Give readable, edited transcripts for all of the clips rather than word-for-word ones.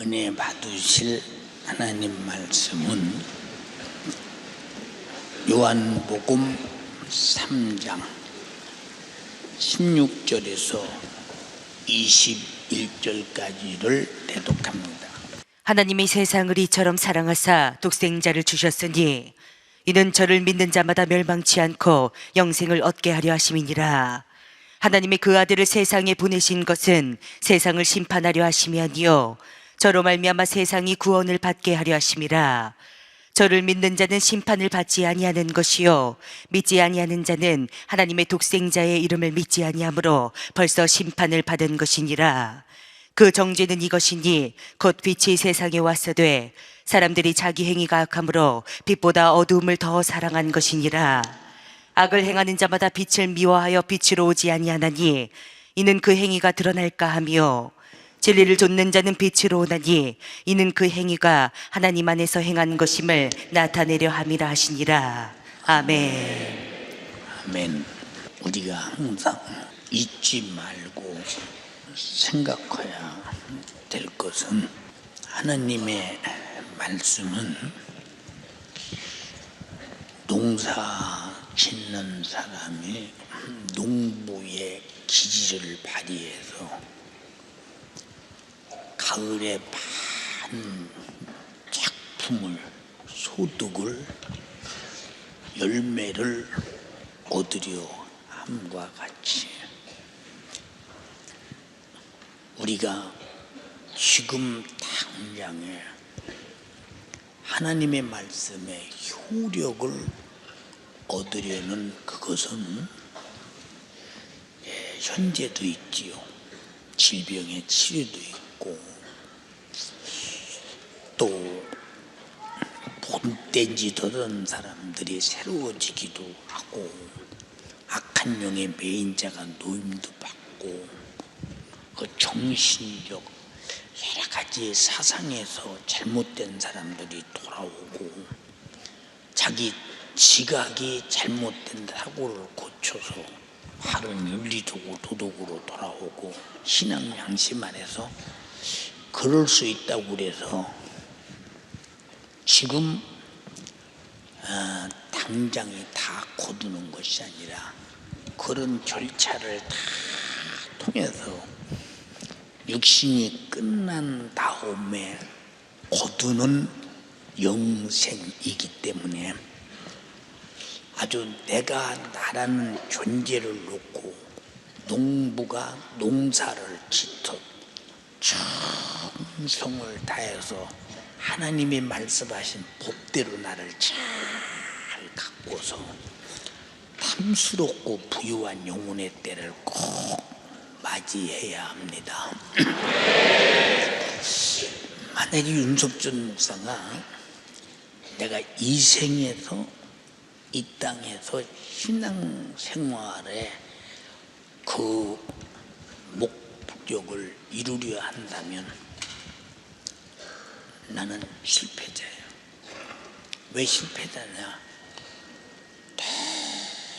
은혜 받으실 하나님 말씀은 요한복음 3장 16절에서 21절까지를 대독합니다. 하나님이 세상을 이처럼 사랑하사 독생자를 주셨으니 이는 저를 믿는 자마다 멸망치 않고 영생을 얻게 하려 하심이니라. 하나님이 그 아들을 세상에 보내신 것은 세상을 심판하려 하심이 아니요 저로 말미암아 세상이 구원을 받게 하려 하심이라. 저를 믿는 자는 심판을 받지 아니하는 것이요 믿지 아니하는 자는 하나님의 독생자의 이름을 믿지 아니하므로 벌써 심판을 받은 것이니라. 그 정죄는 이것이니 곧 빛이 세상에 왔으되 사람들이 자기 행위가 악함으로 빛보다 어두움을 더 사랑한 것이니라. 악을 행하는 자마다 빛을 미워하여 빛으로 오지 아니하나니 이는 그 행위가 드러날까 하며 진리를 좇는 자는 빛으로 오나니 이는 그 행위가 하나님 안에서 행한 것임을 나타내려 함이라 하시니라. 아멘. 아멘. 우리가 항상 잊지 말고 생각해야 될 것은 하나님의 말씀은 농사 짓는 사람이 농부의 기질을 발휘해서 가을에 많은 작품을 소득을 열매를 얻으려 함과 같이 우리가 지금 당장에 하나님의 말씀의 효력을 얻으려는 그것은 현재도 있지요. 질병의 치료도 있고 또 본때지 더던 사람들이 새로워지기도 하고 악한 영의 매인자가 노임도 받고 그 정신적 여러 가지 사상에서 잘못된 사람들이 돌아오고 자기 지각이 잘못된 사고를 고쳐서 바른 윤리적으로 도덕으로 돌아오고 신앙 양심 안에서 그럴 수 있다고 그래서 지금 당장에 다 거두는 것이 아니라 그런 절차를 다 통해서 육신이 끝난 다음에 거두는 영생이기 때문에 아주 내가 나라는 존재를 놓고 농부가 농사를 짓듯 충성을 다해서 하나님의 말씀하신 법대로 나를 잘 갖고서 탐스럽고 부유한 영혼의 때를 꼭 맞이해야 합니다. 만약에 윤석준 목사가 내가 이 생에서 이 땅에서 신앙생활에 그 목적을 이루려 한다면 나는 실패자예요. 왜 실패자냐?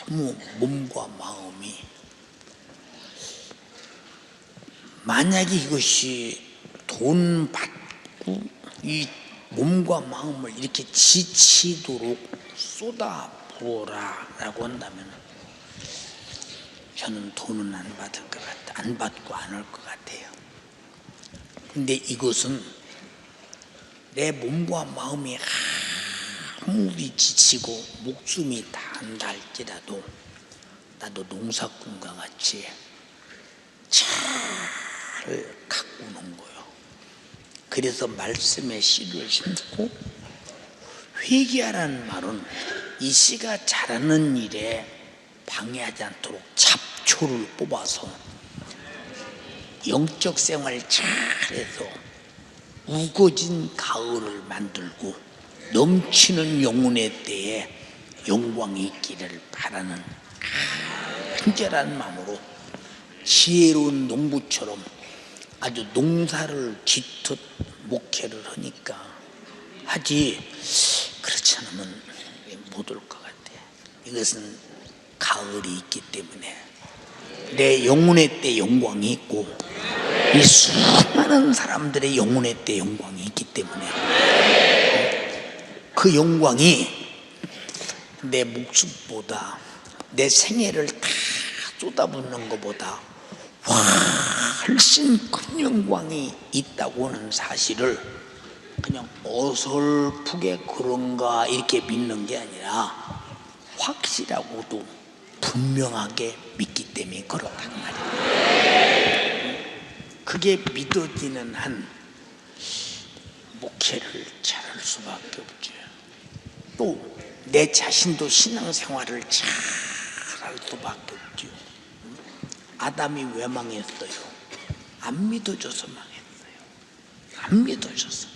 너무 몸과 마음이 만약에 이것이 돈 받고 이 몸과 마음을 이렇게 지치도록 쏟아 부어라라고 한다면 저는 돈은 안 받을 것 같아. 안 받고 안 할 것 같아요. 근데 이것은 내 몸과 마음이 아무리 지치고 목숨이 다한다 할지라도 나도 농사꾼과 같이 차를 가꾸는 거예요. 그래서 말씀의 씨를 심고 회개하라는 말은 이 씨가 자라는 일에 방해하지 않도록 잡초를 뽑아서 영적 생활 잘해서 우거진 가을을 만들고 넘치는 영혼의 때에 영광이 있기를 바라는 간절한 마음으로 지혜로운 농부처럼 아주 농사를 짓듯 목회를 하니까 하지 그렇지 않으면 못 올 것 같아. 이것은 가을이 있기 때문에 내 영혼의 때 영광이 있고 이 수많은 사람들의 영혼의 때 영광이 있기 때문에 그 영광이 내 목숨보다 내 생애를 다 쏟아붓는 것보다 훨씬 큰 영광이 있다고 하는 사실을 그냥 어설프게 그런가 이렇게 믿는 게 아니라 확실하고도 분명하게 믿기 때문에 그렇단 말이에요. 그게 믿어지는 한 목회를 잘할 수밖에 없죠. 또 내 자신도 신앙생활을 잘할 수밖에 없죠. 아담이 왜 망했어요? 안 믿어줘서 망했어요. 안 믿어줘서.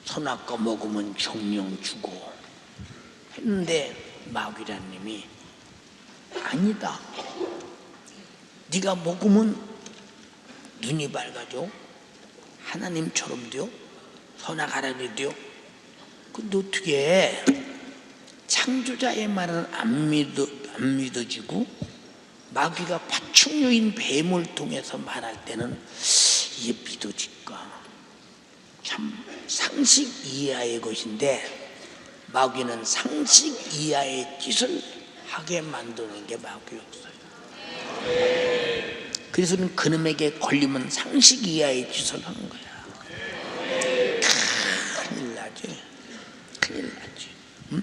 선악과 먹으면 정령 주고 했는데 마귀라님이 아니다. 네가 먹으면 눈이 밝아져. 하나님처럼 돼요. 선악하라니 돼요. 근데 어떻게 창조자의 말은 안 믿어지고 마귀가 파충류인 뱀을 통해서 말할 때는 이게 믿어질까? 참 상식 이하의 것인데 마귀는 상식 이하의 짓을 하게 만드는 게 마귀였어요. 그래서는 그놈에게 걸리면 상식 이하의 짓을 하는 거야. 큰일 나지. 큰일 나지. 응?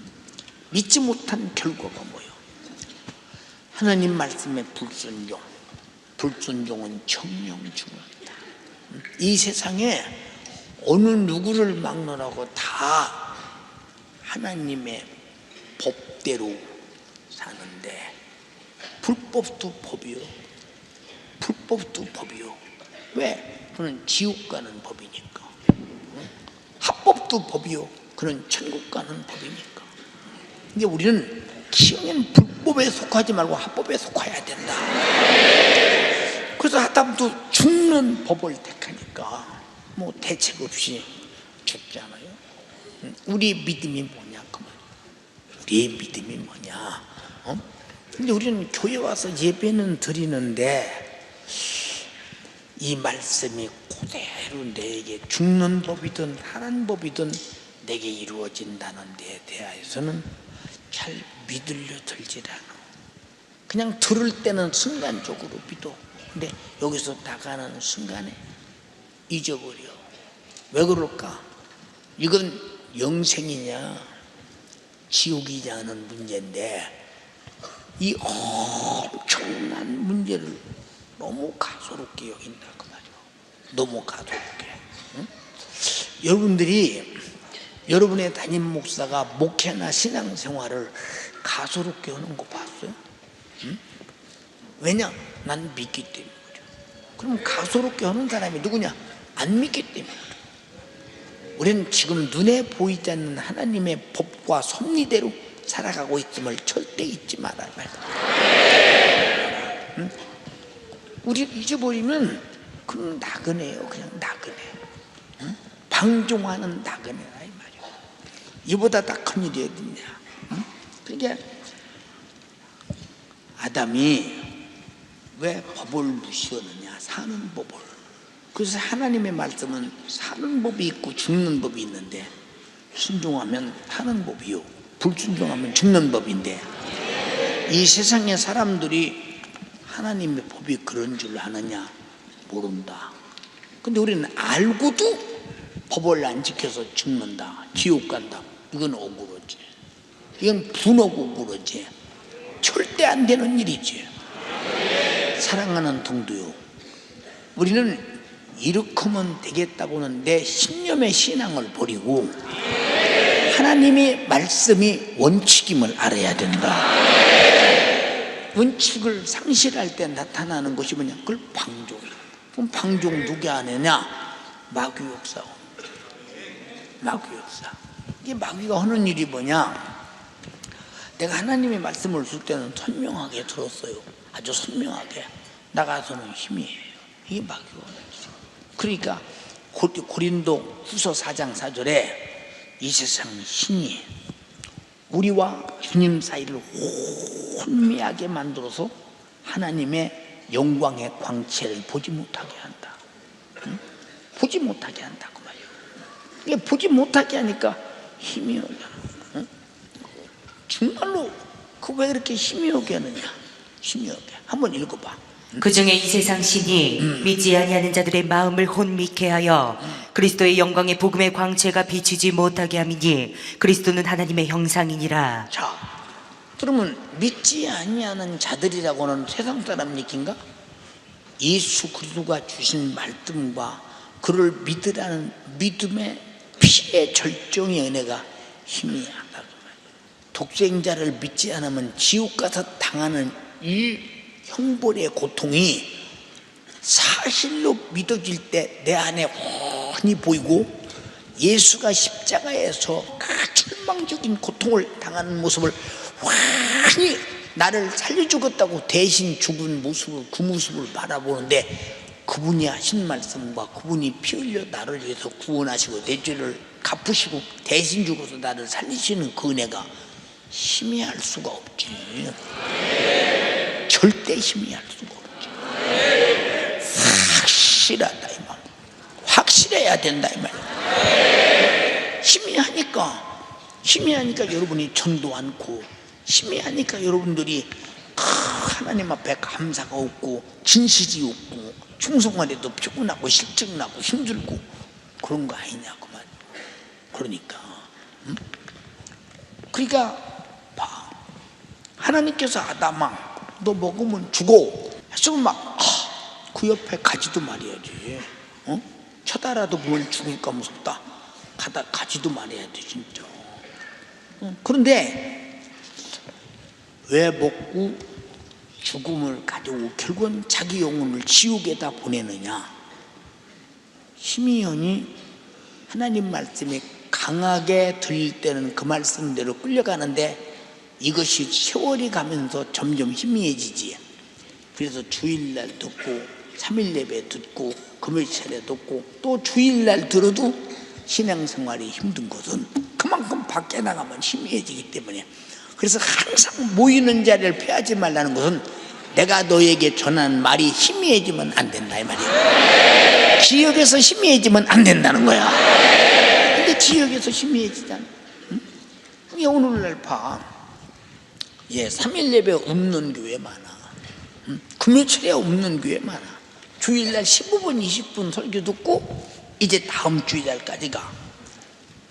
믿지 못한 결과가 뭐예요? 하나님 말씀의 불순종. 불순종은 정령 중요하다. 이 세상에 어느 누구를 막론하고 다 하나님의 법대로 사는데 불법도 법이요. 불법도 법이요. 왜? 그는 지옥 가는 법이니까. 합법도 법이요. 그는 천국 가는 법이니까. 근데 우리는 기왕엔 불법에 속하지 말고 합법에 속해야 된다. 그래서 하다못해 죽는 법을 택하니까 뭐 대책 없이 죽잖아요. 우리 믿음이 뭐냐 그 말. 우리의 믿음이 뭐냐? 근데 우리는 교회 와서 예배는 드리는데 이 말씀이 그대로 내게 죽는 법이든 하는 법이든 내게 이루어진다는 데에 대해서는 잘 믿으려 들질 않아. 그냥 들을 때는 순간적으로 믿어. 근데 여기서 나가는 순간에 잊어버려. 왜 그럴까? 이건 영생이냐 지옥이냐 하는 문제인데 이 엄청난 문제를 너무 가소롭게 여긴다 그 말이야. 너무 가소롭게. 응? 여러분들이 여러분의 담임 목사가 목회나 신앙생활을 가소롭게 하는 거 봤어요? 응? 왜냐? 난 믿기 때문에 그래. 그럼 가소롭게 하는 사람이 누구냐? 안 믿기 때문에 그래. 우리는 지금 눈에 보이지 않는 하나님의 법과 섭리대로 살아가고 있음을 절대 잊지 말아야 돼. 응? 우리 잊어버리면 그건 나그네요. 그냥 나그네. 응? 방종하는 나그네라 이 말이야. 이보다 더 큰 일이 어딨냐. 응? 그러니까 아담이 왜 법을 무시하느냐. 사는 법을. 그래서 하나님의 말씀은 사는 법이 있고 죽는 법이 있는데 순종하면 사는 법이요, 불순종하면 죽는 법인데 이 세상의 사람들이 하나님의 법이 그런 줄 아느냐? 모른다. 근데 우리는 알고도 법을 안 지켜서 죽는다, 지옥 간다. 이건 억울하지. 이건 분하고 억울하지. 절대 안 되는 일이지. 사랑하는 동도요, 우리는 이렇게 하면 되겠다고는 내 신념의 신앙을 버리고 하나님의 말씀이 원칙임을 알아야 된다. 원칙을 상실할 때 나타나는 것이 뭐냐? 그걸 방종이야. 그럼 방종 누가 안 하냐? 마귀 역사. 마귀 역사. 이게 마귀가 하는 일이 뭐냐? 내가 하나님의 말씀을 줄 때는 선명하게 들었어요. 아주 선명하게. 나가서는 힘이에요. 이게 마귀가 하는 일이에요. 그러니까 고린도 후서 4장 4절에 이 세상 신이 우리와 주님 사이를 혼미하게 만들어서 하나님의 영광의 광채를 보지 못하게 한다. 보지 못하게 한다고 말이에요. 이게 보지 못하게 하니까 힘이 오잖아. 응? 정말로 그 왜 그렇게 힘이 오게 하느냐? 힘이 오게. 한번 읽어봐. 그 중에 이 세상 신이 믿지 아니하는 자들의 마음을 혼미케 하여 그리스도의 영광의 복음의 광채가 비추지 못하게 함이니 그리스도는 하나님의 형상이니라. 자, 그러면 믿지 아니하는 자들이라고는 세상 사람 얘기인가? 예수 그리스도가 주신 말씀과 그를 믿으라는 믿음의 피의 절정의 은혜가 힘이 하다고 말이에요. 독생자를 믿지 않으면 지옥 가서 당하는 이 형벌의 고통이 사실로 믿어질 때 내 안에 훤히 보이고, 예수가 십자가에서 그 절망적인 고통을 당하는 모습을 훤히 나를 살려 죽었다고 대신 죽은 모습을, 그 모습을 바라보는데, 그분이 하신 말씀과 그분이 피 흘려 나를 위해서 구원하시고 내 죄를 갚으시고 대신 죽어서 나를 살리시는 그 은혜가 희미할 수가 없지. 절대 희미할 수가 없지. 확실하다 이 말. 확실해야 된다 이 말. 희미하니까 여러분이 전도 않고, 희미하니까 여러분들이 하나님 앞에 감사가 없고 진실이 없고 충성만해도 피곤하고 실증나고 힘들고 그런 거 아니냐고 말. 그러니까 그러니까 봐, 하나님께서 아담아 너 먹으면 죽어 했으면 막 그 옆에 가지도 말해야지. 쳐다라도 보면 죽을까 무섭다. 가지도 말해야 돼 진짜. 그런데 왜 먹고 죽음을 가지고 결국은 자기 영혼을 지옥에다 보내느냐? 희미연이 하나님 말씀이 강하게 들릴 때는 그 말씀대로 끌려가는데, 이것이 세월이 가면서 점점 희미해지지. 그래서 주일날 듣고 3일 예배 듣고 금요일 차례 듣고 또 주일날 들어도 신앙생활이 힘든 것은 그만큼 밖에 나가면 희미해지기 때문에. 그래서 항상 모이는 자리를 피하지 말라는 것은 내가 너에게 전하는 말이 희미해지면 안 된다 이 말이야. 지역에서 희미해지면 안 된다는 거야. 근데 지역에서 희미해지잖아. 응? 오늘날 봐. 3일 예배 없는 교회 많아. 금요일 차례 없는 교회 많아. 주일날 15분 20분 설교 듣고 이제 다음 주일날까지가.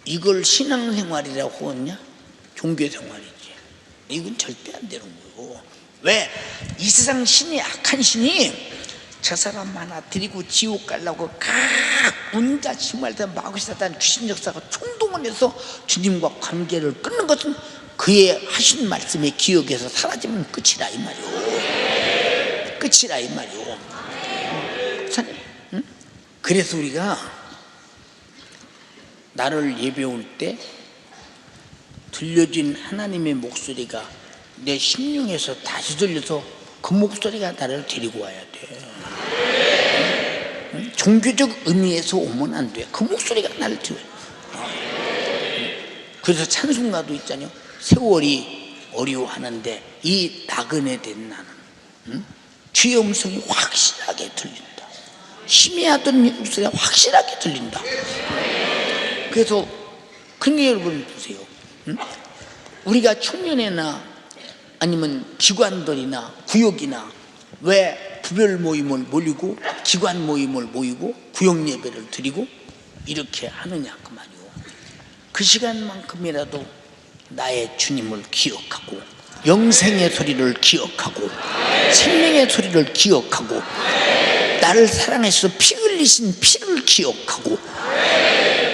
이걸 신앙생활이라고 하냐? 종교생활이지. 이건 절대 안 되는 거예요. 왜? 이 세상 신이, 악한 신이 저 사람 하나 데리고 지옥 가려고 운자 심할때 마귀사단 귀신 역사가 총동원 해서 주님과 관계를 끊는 것은 그의 하신 말씀의 기억에서 사라지면 끝이라 이 말이오. 끝이라 이 말이오. 응? 그래서 우리가 나를 예배 올 때 들려진 하나님의 목소리가 내 심령에서 다시 들려서 그 목소리가 나를 데리고 와야 돼. 응? 종교적 의미에서 오면 안 돼. 그 목소리가 나를 데리고 와야 돼. 그래서 찬송가도 있잖아요. 세월이 어려워하는데 이 나그네 된 나는, 응? 주의 음성이 확실하게 들린다. 희미하던 목소리가 확실하게 들린다. 그래서 그러니까 여러분 보세요. 응? 우리가 청년회나 아니면 기관들이나 구역이나 왜 부별 모임을 모이고 기관 모임을 모이고 구역 예배를 드리고 이렇게 하느냐 그 말이요. 그 시간만큼이라도 나의 주님을 기억하고 영생의 소리를 기억하고 생명의 소리를 기억하고 나를 사랑해서 피 흘리신 피를 기억하고,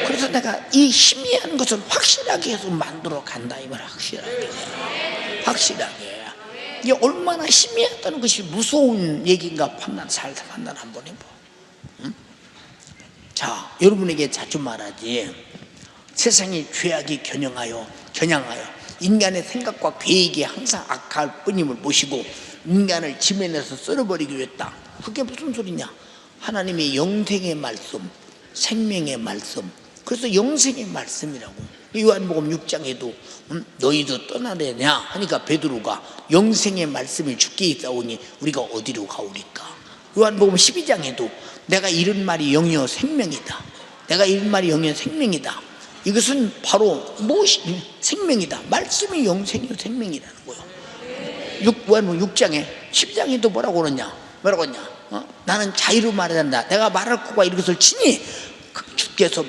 그래서 내가 이 희미한 것을 확실하게 해서 만들어 간다 이 말. 확실하게 이게 얼마나 희미하다는 것이 무서운 얘기인가 잘 판단 한번 해봐. 응? 자, 여러분에게 자주 말하지. 세상이 죄악이 겨냥하여 인간의 생각과 계획이 항상 악할 뿐임을 모시고 인간을 지면에서 썰어버리기로 했다. 그게 무슨 소리냐? 하나님의 영생의 말씀, 생명의 말씀. 그래서 영생의 말씀이라고. 요한복음 6장에도 너희도 떠나려냐 하니까 베드로가 영생의 말씀이 주께 있사오니 우리가 어디로 가오리까? 요한복음 12장에도 내가 이른 말이 영이요 생명이다. 내가 이른 말이 영이요 생명이다. 이것은 바로 무엇이 생명이다. 말씀이 영생이요 생명이라는 거예요. 요한복음 6장에 10장에도 뭐라고 그러냐? 뭐라고 했냐? 나는 자유로 말한다. 내가 말할 것과 이것을 치니 주께서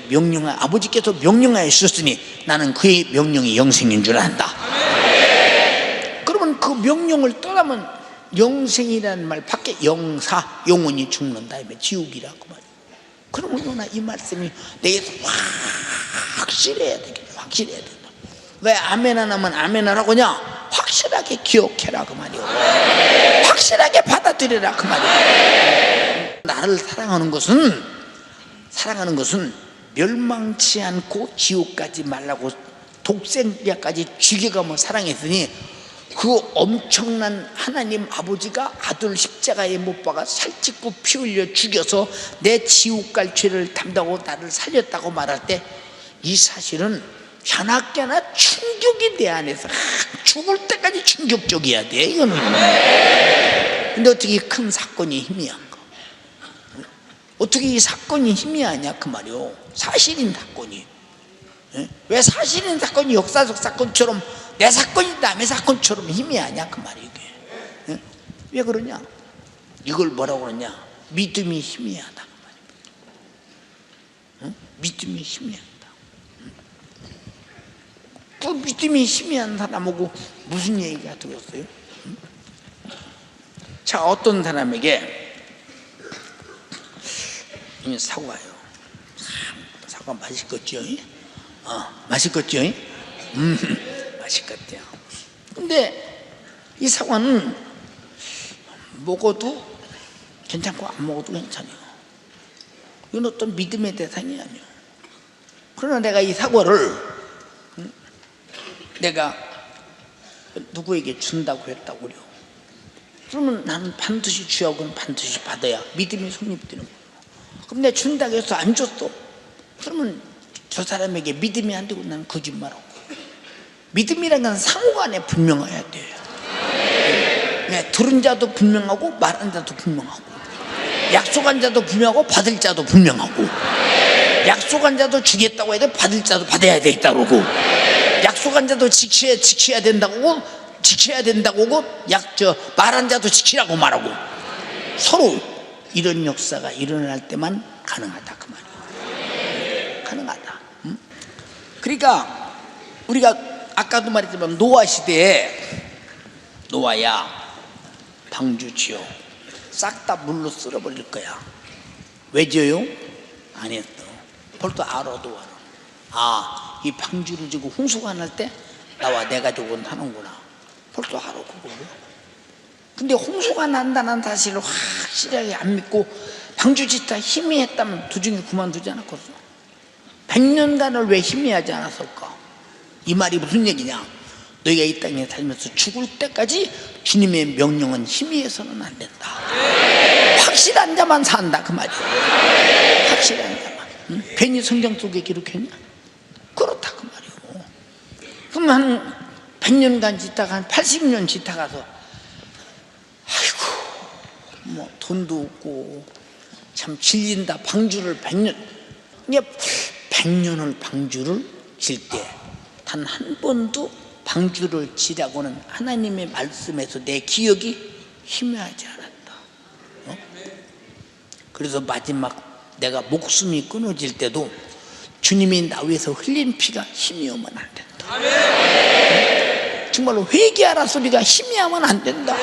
아버지께서 명령하여 주셨으니 나는 그의 명령이 영생인 줄 안다. 그러면 그 명령을 떠나면 영생이라는 말 밖에 영원히 죽는다. 지옥이라고 말이야. 그러면 이 말씀이 내게서 확실해야 되겠다. 확실해야 된다. 왜 아멘 안 하면 아멘 하라고 하냐? 확실하게 기억해라 그 말이요. 확실하게 받아들여라 그 말이요. 나를 사랑하는 것은 멸망치 않고 지옥까지 말라고 독생자까지 죽여가며 사랑했으니 그 엄청난 하나님 아버지가 아들 십자가에 못 박아 살찌고 피 흘려 죽여서 내 지옥 갈 죄를 담당하고 나를 살렸다고 말할 때 이 사실은 현학계나 충격이 내 안에서 죽을 때까지 충격적이어야 돼. 이거는. 근데 어떻게 큰 사건이 희미한가? 어떻게 이 사건이 희미하냐 그 말이요. 사실인 사건이. 왜 사실인 사건이 역사적 사건처럼 내 사건이 남의 사건처럼 희미하냐 그 말이에요. 왜 그러냐? 이걸 뭐라고 그러냐? 믿음이 희미하다 그 말이에요. 믿음이 희미하다. 그 믿음이 희미한 사람하고 무슨 얘기가 들었어요? 자, 어떤 사람에게 사과요. 사과 맛있겠죠? 맛있겠죠? 맛있겠대요. 근데 이 사과는 먹어도 괜찮고 안 먹어도 괜찮아요. 이건 어떤 믿음의 대상이 아니에요. 그러나 내가 이 사과를 내가 누구에게 준다고 했다고 그래요. 그러면 나는 반드시 주하고는 반드시 받아야 믿음이 성립되는 거예요. 그럼 내가 준다고 해서 안 줬어. 그러면 저 사람에게 믿음이 안 되고 나는 거짓말하고. 믿음이라는 건 상호간에 분명해야 돼요. 들은 자도 분명하고 말한 자도 분명하고 약속한 자도 분명하고 받을 자도 분명하고 약속한 자도 주겠다고 해야 돼. 받을 자도 받아야 되겠다고 그러고 약속한 자도 지켜야 된다고 하고 말한 자도 지키라고 말하고 서로 이런 역사가 일어날 때만 가능하다 그 말이에요. 가능하다. 그러니까 우리가 아까도 말했지만 노아 시대에 노아야 방주 지어 싹 다 물로 쓸어버릴 거야. 왜 지어요? 안 했어. 벌써 알아 노아는. 이 방주를 지고 홍수가 날 때 나와 내 가족은 하는구나. 벌써 알아 그거를. 근데 홍수가 난다는 사실을 확실하게 안 믿고 방주 짓다 희미했다면 도중에 그만두지 않았겠어? 100년간을 왜 희미하지 않았을까? 이 말이 무슨 얘기냐? 너희가 이 땅에 살면서 죽을 때까지 주님의 명령은 희미해서는 안 된다. 확실한 자만 산다 그 말이야. 확실한 자만. 괜히 성경 속에 기록했냐? 그렇다 그 말이에요. 그럼 한 100년간 짓다가 한 80년 짓다가서 아이고 돈도 없고 참 질린다. 방주를 100년 100년을 방주를 질 때 단 한 번도 방주를 지라고는 하나님의 말씀에서 내 기억이 희미하지 않았다. 그래서 마지막 내가 목숨이 끊어질 때도 주님이 나 위해서 흘린 피가 희미하면 안 된다. 정말로 회개하라 소리가 희미하면 안 된다.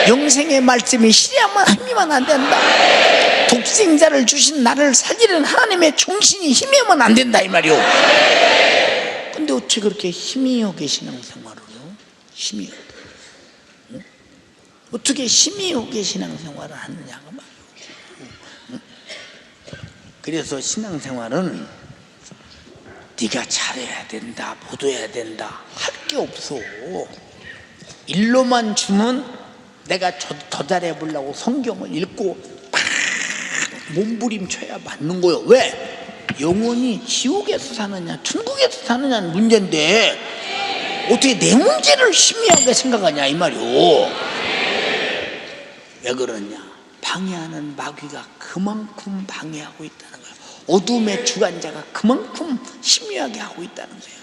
영생의 말씀이 희미하면 안 된다. 독생자를 주신 나를 살리는 하나님의 정신이 희미하면 안 된다 이 말이오. 근데 어떻게 그렇게 희미하게 신앙생활을 해요? 희미하게. 어떻게 희미하게 신앙생활을 하느냐가 말이오. 그래서 신앙생활은 네가 잘해야 된다, 못 해야 된다 할 게 없어. 일로만 주면 내가 더 잘해보려고 성경을 읽고 막 몸부림쳐야 맞는 거예요. 왜? 영원히 지옥에서 사느냐 천국에서 사느냐는 문제인데 어떻게 내 문제를 희미하게 생각하냐 이 말이오. 왜 그러냐? 방해하는 마귀가 그만큼 방해하고 있다는 거예요. 어둠의 주관자가 그만큼 심유하게 하고 있다는 거예요.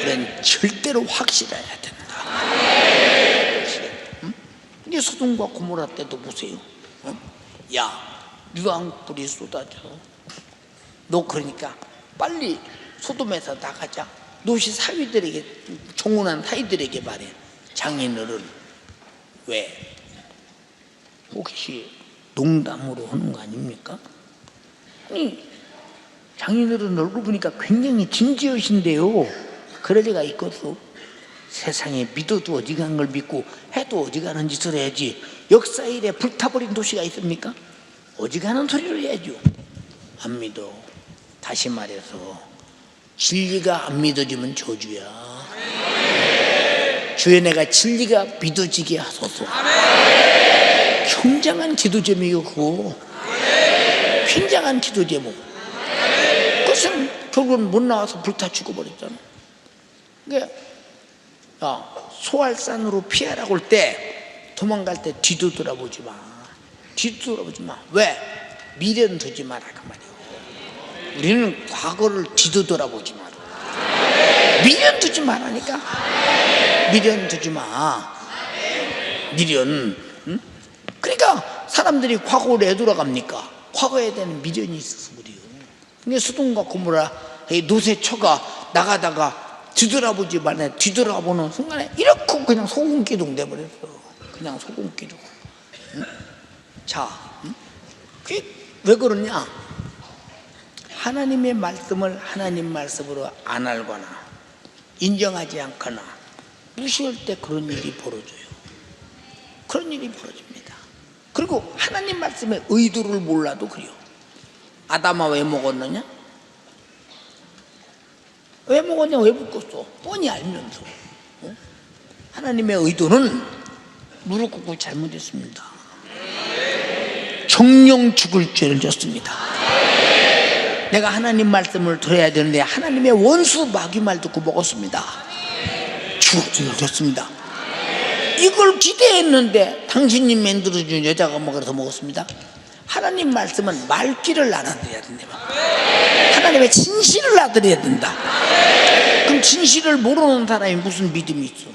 그건 절대로 확실해야 된다. 근데 소돔과 고모라 때도 보세요. 야, 유황불이 쏟아져. 너 그러니까 빨리 소돔에서 나가자. 롯이 사위들에게, 종혼한 사위들에게 말해. 장인어른, 왜? 혹시 농담으로 하는 거 아닙니까? 아니, 장인어른 얼굴 보니까 굉장히 진지하신데요. 그럴 리가 있겠어? 세상에 믿어도 어지간한 걸 믿고 해도 어지간한 짓을 해야지. 역사 일에 불타버린 도시가 있습니까? 어지간한 소리를 해야죠. 안 믿어. 다시 말해서 진리가 안 믿어지면 저주야. 주여 내가 진리가 믿어지게 하소서. 굉장한 기도 제목이고 그거 굉장한 기도 제목. 그것은 결국은 못 나와서 불타 죽어버렸잖아. 그러니까 소알산으로 피하라고 할 때 도망갈 때 뒤도 돌아보지 마. 뒤도 돌아보지 마. 왜? 미련 두지 마라 그 말이야. 우리는 과거를 뒤도 돌아보지 마라. 미련 두지 마라니까. 미련 두지 마. 미련. 응? 그러니까 사람들이 과거로 왜 돌아갑니까? 과거에 대한 미련이 있어서 그래요. 근데 소돔과 고모라 롯의 처가 나가다가 뒤돌아보지 말래. 뒤돌아보는 순간에 이렇게 그냥 소금기둥 돼버렸어. 그냥 소금기둥. 응? 자, 응? 그게 왜 그러냐? 하나님의 말씀을 하나님 말씀으로 안 알거나 인정하지 않거나 무시할 때 그런 일이 벌어져요. 그런 일이 벌어집니다. 그리고 하나님 말씀의 의도를 몰라도 그래요. 아담아 왜 먹었느냐? 왜 먹었냐? 왜 먹었어? 뻔히 알면서. 하나님의 의도는 무릎 꿇고 잘못했습니다. 정령 죽을 죄를 졌습니다. 내가 하나님 말씀을 들어야 되는데 하나님의 원수 마귀 말 듣고 먹었습니다. 죽을 죄를 졌습니다. 이걸 기대했는데 당신이 만들어준 여자가 먹어서 먹었습니다. 하나님 말씀은 말귀를 알아들어야 된다. 하나님의 진실을 알아들어야 된다. 그럼 진실을 모르는 사람이 무슨 믿음이 있어?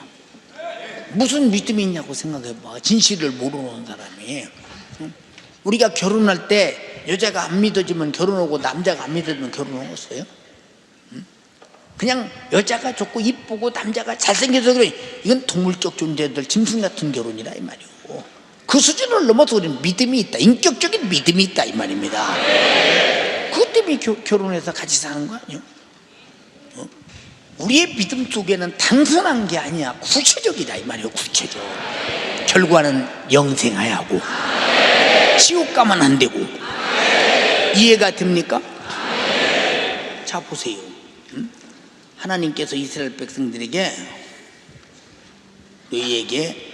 무슨 믿음이 있냐고 생각해봐. 진실을 모르는 사람이. 우리가 결혼할 때 여자가 안 믿어지면 결혼하고 남자가 안 믿어지면 결혼하겠어요? 그냥 여자가 좋고 이쁘고 남자가 잘생겨서 그래. 이건 동물적 존재들 짐승 같은 결혼이라 이 말이고, 그 수준을 넘어서 우리는 믿음이 있다. 인격적인 믿음이 있다 이 말입니다. 그것 때문에 결혼해서 같이 사는 거 아니에요? 우리의 믿음 속에는 단순한 게 아니야. 구체적이다 이 말이에요. 구체적. 결과는 영생하야고 지옥 가면 안 되고. 이해가 됩니까? 자 보세요. 하나님께서 이스라엘 백성들에게 너희에게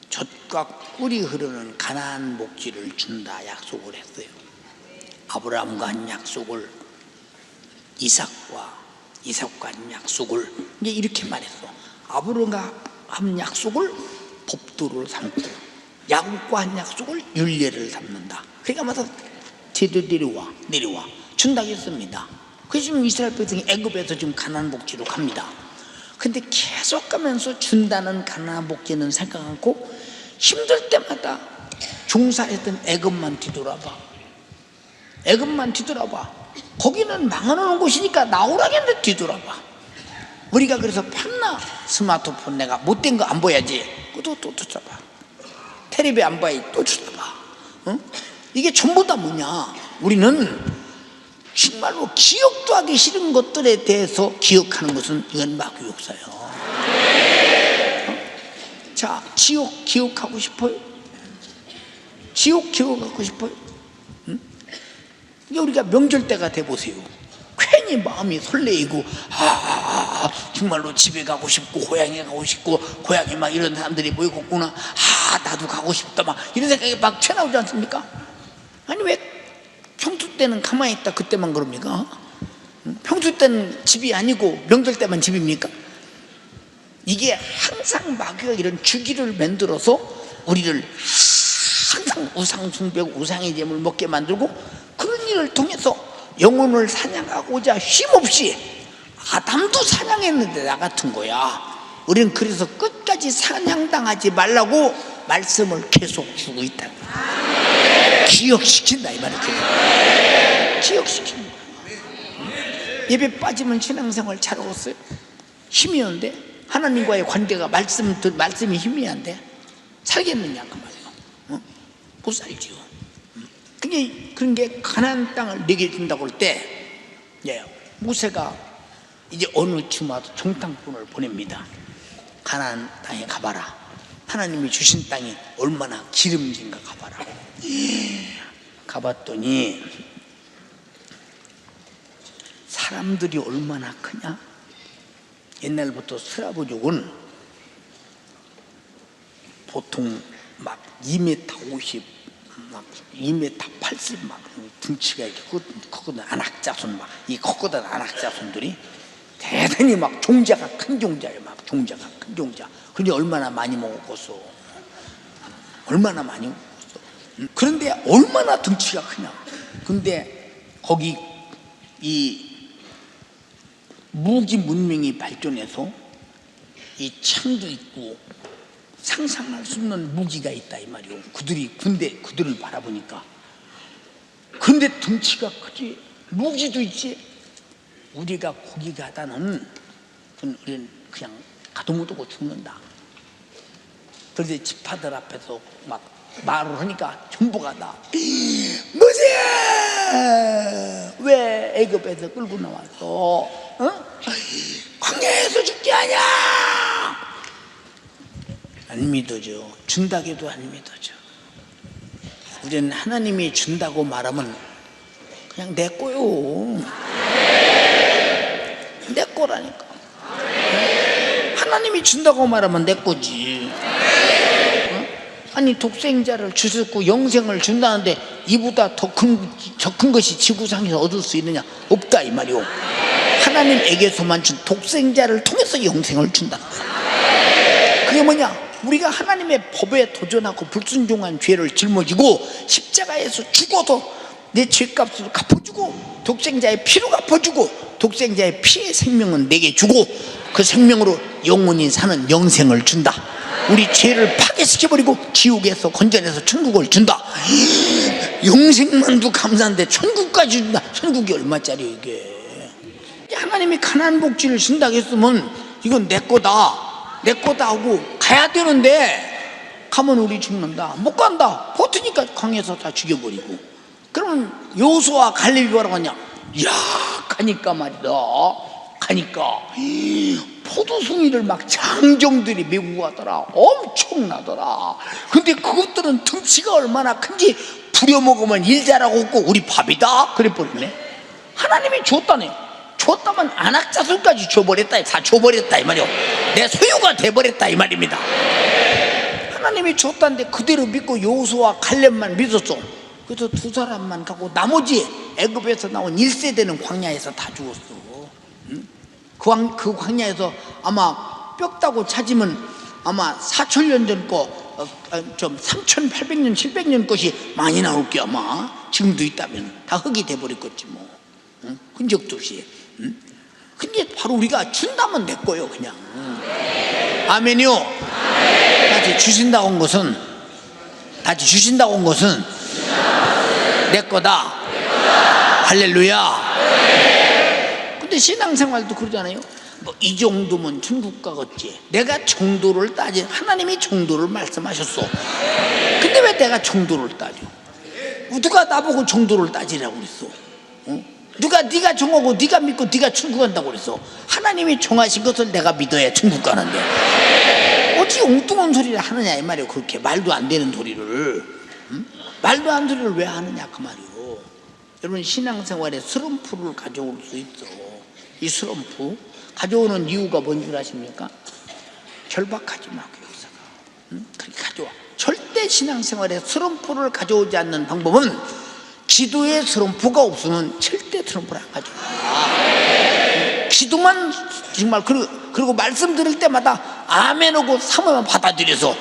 젖과 꿀이 흐르는 가나안 목지를 준다 약속을 했어요. 아브라함과 한 약속을 이삭과 한 약속을 이제 이렇게 말했어. 아브라함과 한 약속을 법도를 삼고 야곱과 한 약속을 율례를 삼는다. 그러니까 맞아 제대로 내려와 준다고 했습니다. 그래서 지금 이스라엘 백성이 애굽에서 지금 가나안 복지로 갑니다. 근데 계속 가면서 준다는 가나안 복지는 생각 않고 힘들 때마다 종사했던 애굽만 뒤돌아봐. 애굽만 뒤돌아봐. 거기는 망하는 곳이니까 나오라겠는데 뒤돌아봐. 우리가 그래서 판나 스마트폰 내가 못된 거 안 보여야지. 또 쳐봐. 텔레비 안 봐야지. 또 쳐봐. 이게 전부 다 뭐냐? 우리는 정말로 기억도 하기 싫은 것들에 대해서 기억하는 것은 이건 마귀 역사예요. 자, 지옥 기억하고 싶어요? 지옥 기억하고 싶어요? 이게 우리가 명절 때가 돼 보세요. 괜히 마음이 설레이고 정말로 집에 가고 싶고 고향에 가고 싶고 고향에 막 이런 사람들이 모이겠구나. 나도 가고 싶다 막 이런 생각이 막 튀어나오지 않습니까? 아니 왜 평소 때는 가만히 있다 그때만 그럽니까? 평소 때는 집이 아니고 명절 때만 집입니까? 이게 항상 마귀가 이런 주기를 만들어서 우리를 항상 우상 숭배하고 우상의 제물 먹게 만들고, 그런 일을 통해서 영혼을 사냥하고자 쉼없이, 아담도 사냥했는데 나 같은 거야. 우리는 그래서 끝까지 사냥당하지 말라고 말씀을 계속 주고 있다. 기억시킨다 이 말이죠. 기억시키는 거야. 예배 빠지면 신앙생활 잘하겠어요? 힘이 없는데, 하나님과의 관계가 말씀이 힘이 안 돼? 살겠느냐 그 말이에요. 못 살지요. 그런 게 가나안 땅을 내게 준다고 할 때, 모세가 이제 어느 주마다 정탐꾼을 보냅니다. 가나안 땅에 가봐라. 하나님이 주신 땅이 얼마나 기름진가 가봐라. 가봤더니 사람들이 얼마나 크냐? 옛날부터 스라브족은 보통 막 2m 50, 막 2m 80, 막 등치가 이렇게 크거든. 안악자손 막 이 크거든. 안악자손들이 대단히 막 종자가 큰 종자예요. 막 종자가 큰 종자. 근데 얼마나 많이 먹었어. 얼마나 많이 먹었어. 그런데 얼마나 등치가 크냐. 근데 거기 이 무기 문명이 발전해서 이 창도 있고 상상할 수 없는 무기가 있다 이 말이요. 그들을 바라보니까. 근데 등치가 크지, 무기도 있지. 우리가 거기 가다는 우리는 그냥 가도 못하고 죽는다. 그런데 지파들 앞에서 막 말을 하니까 전부가 다 뭐지? 왜 애굽에서 끌고 나왔어? 광야에서 죽지 않냐? 안 믿어져. 준다기도 안 믿어져. 우리는 하나님이 준다고 말하면 그냥 내 거요. 내 거라니까. 하나님이 준다고 말하면 내 거지. 아니 독생자를 주셨고 영생을 준다는데 이보다 더 큰 것이 지구상에서 얻을 수 있느냐? 없다 이 말이오. 하나님에게서만 준 독생자를 통해서 영생을 준다. 그게 뭐냐? 우리가 하나님의 법에 도전하고 불순종한 죄를 짊어지고 십자가에서 죽어도 내 죄값을 갚아주고 독생자의 피로 갚아주고 독생자의 피의 생명은 내게 주고 그 생명으로 영원히 사는 영생을 준다. 우리 죄를 파괴시켜버리고 지옥에서 건져내서 천국을 준다. 영생만도 감사한데 천국까지 준다. 천국이 얼마짜리 이게. 하나님이 가나안 복지를 준다고 했으면 이건 내 거다 내 거다 하고 가야 되는데 가면 우리 죽는다. 못 간다. 버티니까 강에서 다 죽여버리고. 그러면 여호수아 갈렙이 뭐라고 하냐? 야 가니까 말이다. 가니까 포도송이를 막 장정들이 메고 가더라. 엄청나더라. 근데 그것들은 등치가 얼마나 큰지 부려먹으면 일 잘하고 없고 우리 밥이다 그래버리네. 하나님이 줬다네. 줬다면 안악자손까지 줘버렸다. 다 줘버렸다 이 말이요. 내 소유가 돼버렸다 이 말입니다. 하나님이 줬다는데 그대로 믿고 여호수아 갈렙만 믿었어. 그래서 두 사람만 가고 나머지 애굽에서 나온 1세대는 광야에서 다 죽었어. 그 광야에서 아마 뼈다고 찾으면 아마 4,000년 전 거, 좀 3,800년, 700년 것이 많이 나올 게 아마 지금도 있다면 다 흙이 돼버렸겠지 뭐. 흔적도 없이. 근데 바로 우리가 준다면 내 거요 그냥. 아멘이요. 다시 주신다고 온 것은 내 거다. 할렐루야. 근데 신앙생활도 그러잖아요. 뭐 이 정도면 천국 가겠지. 내가 정도를 따지. 하나님이 정도를 말씀하셨어. 근데 왜 내가 정도를 따져? 누가 나보고 정도를 따지라고 그랬어? 누가 네가 정하고 네가 믿고 네가 천국 간다고 그랬어? 하나님이 정하신 것을 내가 믿어야 천국 가는데 어찌 엉뚱한 소리를 하느냐 이 말이에요. 그렇게 말도 안 되는 소리를. 말도 안 되는 소리를 왜 하느냐 그 말이에요. 여러분 신앙생활에 슬럼프를 가져올 수 있어. 이 슬럼프 가져오는 이유가 뭔 줄 아십니까? 절박하지 마 그 역사가. 그렇게 가져와. 절대 신앙생활에 슬럼프를 가져오지 않는 방법은 기도에 슬럼프가 없으면 절대 슬럼프를 안 가져와. 기도만 정말 그리고 말씀 들을 때마다 아멘하고 사모만 받아들여서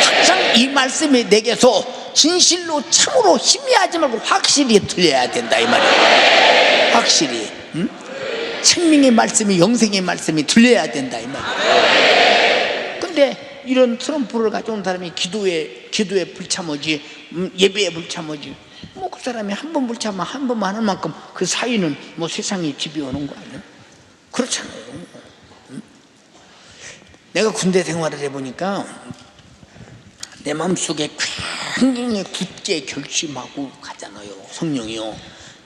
항상 이 말씀이 내게서 진실로 참으로 희미하지 말고 확실히 들려야 된다 이 말이야. 확실히 생명의 말씀이 영생의 말씀이 들려야 된다 이 말이야. 근데 이런 트럼프를 가져온 사람이 기도에 불참하지 예배에 불참하지 뭐 그 사람이 한 번 불참하면 한 번만 하는 만큼 그 사이는 뭐 세상이 지배오는 거 아니야? 그렇잖아요. 내가 군대 생활을 해보니까 내 마음속에 굉장히 굳게 결심하고 가잖아요. 성령이요,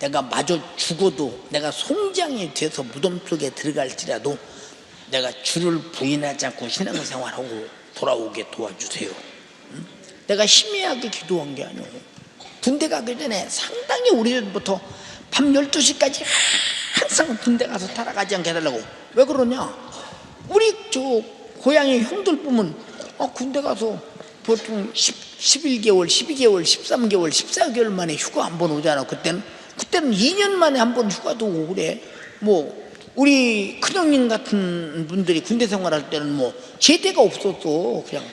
내가 마저 죽어도 내가 송장이 돼서 무덤 속에 들어갈지라도 내가 주를 부인하지 않고 신앙생활하고 돌아오게 도와주세요. 내가 희미하게 기도한 게 아니에요. 군대 가기 전에 상당히 오래전부터 밤 12시까지 항상 군대 가서 타락하지 않게 해달라고. 왜 그러냐, 우리 저 고향의 형들 보면 군대 가서 보통 11개월, 12개월, 13개월, 14개월 만에 휴가 한 번 오잖아. 그때는 2년 만에 한 번 휴가도 오고 그래. 뭐 우리 큰형님 같은 분들이 군대 생활할 때는 뭐 제대가 없었어. 그냥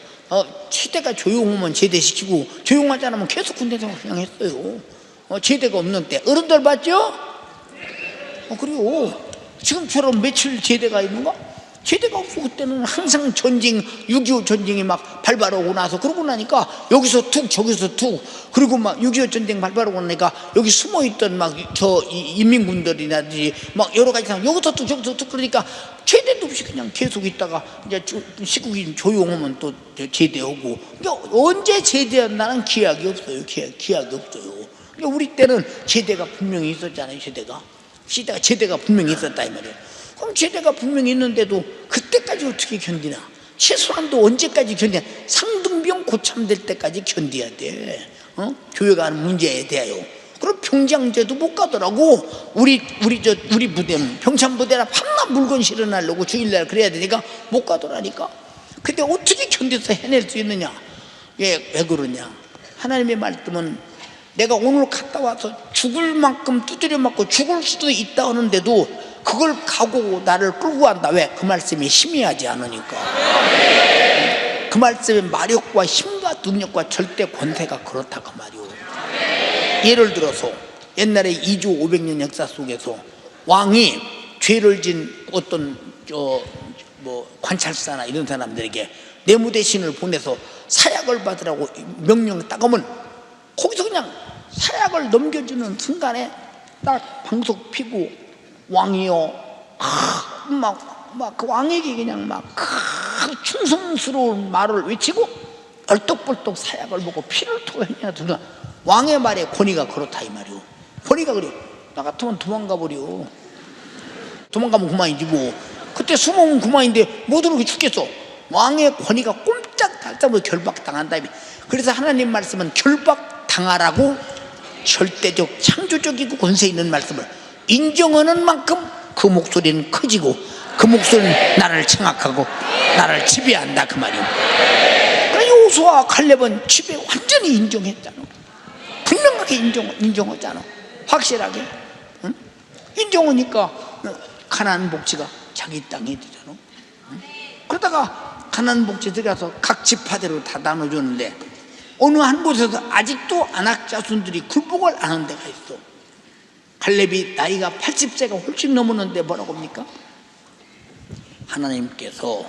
제대가 조용하면 제대시키고 조용하지 않으면 계속 군대 생활 그냥 했어요. 제대가 없는 때 어른들 봤죠? 그리고 지금처럼 며칠 제대가 있는가? 제대가 없고 그때는 항상 전쟁, 6.25 전쟁이 막 발발하고 나서 그러고 나니까 여기서 툭 저기서 툭, 그리고 막 6.25 전쟁 발발하고 나니까 여기 숨어있던 막 저 인민군들이라든지 막 여러 가지 사람 여기서 툭 저기서 툭, 그러니까 제대도 없이 그냥 계속 있다가 이제 시국이 조용하면 또 제대하고. 그러니까 언제 제대한다는 기약이 없어요. 기약이 없어요. 그러니까 우리 때는 제대가 분명히 있었잖아요. 제대가 분명히 있었다 이 말이에요. 그럼 제대가 분명히 있는데도 그때까지 어떻게 견디나? 최소한도 언제까지 견디나? 상등병 고참될 때까지 견뎌야 돼. 교회가 하는 문제에 대하여. 그럼 병장제도 못 가더라고. 우리 부대는 병참 부대라 밤낮 물건 실어나려고 주일날 그래야 되니까 못 가더라니까. 근데 어떻게 견뎌서 해낼 수 있느냐? 왜 그러냐? 하나님의 말씀은 내가 오늘 갔다 와서 죽을 만큼 두드려 맞고 죽을 수도 있다 하는데도 그걸 각오하고 나를 끌고 간다. 왜? 그 말씀이 희미하지 않으니까. 그 말씀의 마력과 힘과 능력과 절대 권세가 그렇다 그 말이오. 예를 들어서 옛날에 2조 500년 역사 속에서 왕이 죄를 진 어떤 관찰사나 이런 사람들에게 내무 대신을 보내서 사약을 받으라고 명령 딱 하면 거기서 그냥 사약을 넘겨주는 순간에 딱 방석 피고 왕이요, 그 왕에게 그냥 충성스러운 말을 외치고 얼떡벌떡 사약을 먹고 피를 토했냐. 왕의 말에 권위가 그렇다 이 말이오. 권위가 그래. 나 같으면 도망가 버려. 도망가면 그만이지 뭐. 그때 숨으면 그만인데 못 들어오게 죽겠어. 왕의 권위가 꼼짝 달짝으로 결박당한다. 그래서 하나님 말씀은 결박당하라고 절대적 창조적이고 권세 있는 말씀을 인정하는 만큼 그 목소리는 커지고 그 목소리는 나를 청악하고 나를 지배한다 그 말이에요. 그러니까 여호수아와 칼렙은 지배 완전히 인정했잖아. 분명하게 인정하잖아. 확실하게. 응? 인정하니까 가나안 복지가 자기 땅이 되잖아. 응? 그러다가 가나안 복지 들어가서 각 지파대로 다 나눠줬는데 어느 한 곳에서 아직도 아낙 자손들이 굴복을 안 한 데가 있어. 칼렙이 나이가 80세가 훨씬 넘었는데 뭐라고 합니까? 하나님께서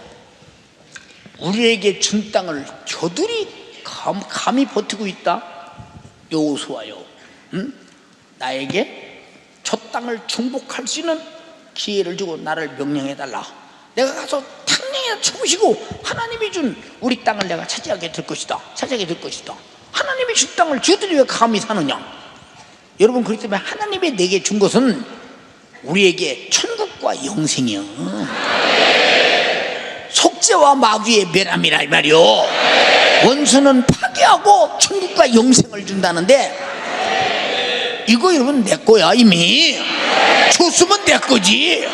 우리에게 준 땅을 저들이 감히 버티고 있다. 여호수아요, 나에게 저 땅을 정복할 수 있는 기회를 주고 나를 명령해달라. 내가 가서 탕령이나 쳐부시고 하나님이 준 우리 땅을 내가 차지하게 될 것이다. 하나님이 준 땅을 저들이 왜 감히 사느냐? 여러분, 그렇기 때문에 하나님이 내게 준 것은 우리에게 천국과 영생이요, 속죄와 마귀의 멸함이라 이 말이요. 원수는 파괴하고 천국과 영생을 준다는데 이거 여러분 내 거야. 이미 줬으면 내 거지.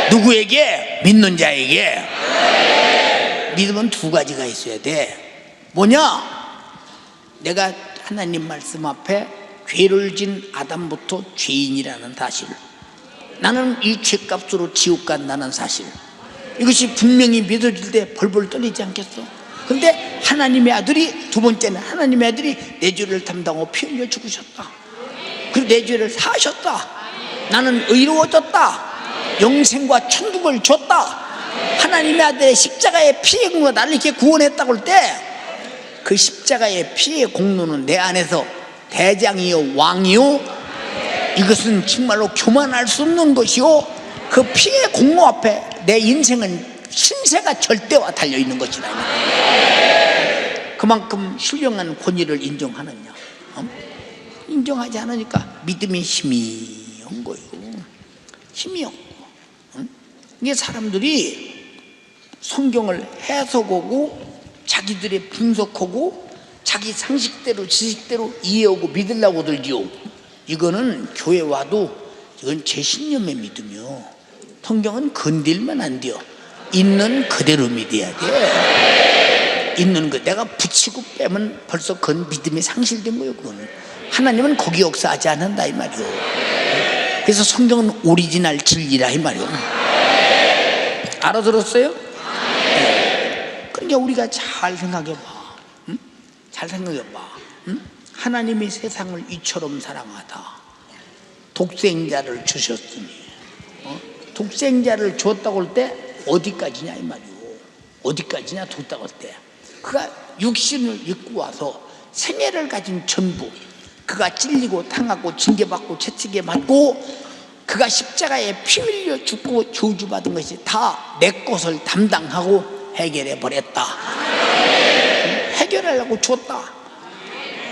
누구에게? 믿는 자에게. 믿음은 두 가지가 있어야 돼. 뭐냐? 내가 하나님 말씀 앞에 죄를 진 아담부터 죄인이라는 사실, 나는 이 죄값으로 지옥 간다는 사실, 이것이 분명히 믿어질 때 벌벌 떨리지 않겠어? 그런데 하나님의 아들이, 두 번째는 하나님의 아들이 내 죄를 담당하고 피 흘려 죽으셨다. 그리고 내 죄를 사하셨다. 나는 의로워졌다. 영생과 천국을 줬다. 하나님의 아들의 십자가의 피의 공로가 나를 이렇게 구원했다고 할 때, 그 십자가의 피의 공로는 내 안에서 대장이요 왕이요, 이것은 정말로 교만할 수 없는 것이요, 그 피의 공로 앞에 내 인생은 신세가 절대와 달려있는 것이다. 그만큼 훌륭한 권위를 인정하느냐? 인정하지 않으니까 믿음의 힘이 온 거예요. 힘이 없고. 이게 사람들이 성경을 해석하고 자기들의 분석하고 자기 상식대로 지식대로 이해하고 믿으려고 들지요. 이거는 교회 와도 이건 제 신념의 믿음이요. 성경은 건들면 안 돼요. 있는 그대로 믿어야 돼. 있는 거 내가 붙이고 빼면 벌써 그건 믿음이 상실된 거예요. 그거는 하나님은 거기 역사하지 않는다 이 말이요. 그래서 성경은 오리지널 진리라 이 말이요. 알아들었어요? 네. 그러니까 우리가 잘 생각해봐. 응? 잘 생각해봐. 응? 하나님이 세상을 이처럼 사랑하다. 독생자를 주셨으니, 독생자를 줬다고 할 때 어디까지냐 이 말이요. 어디까지냐 줬다고 할 때, 그가 육신을 입고 와서 생애를 가진 전부, 그가 찔리고 당하고 징계받고 채찍에 맞고 그가 십자가에 피 흘려 죽고 저주받은 것이 다 내 것을 담당하고 해결해 버렸다. 해결하려고 줬다.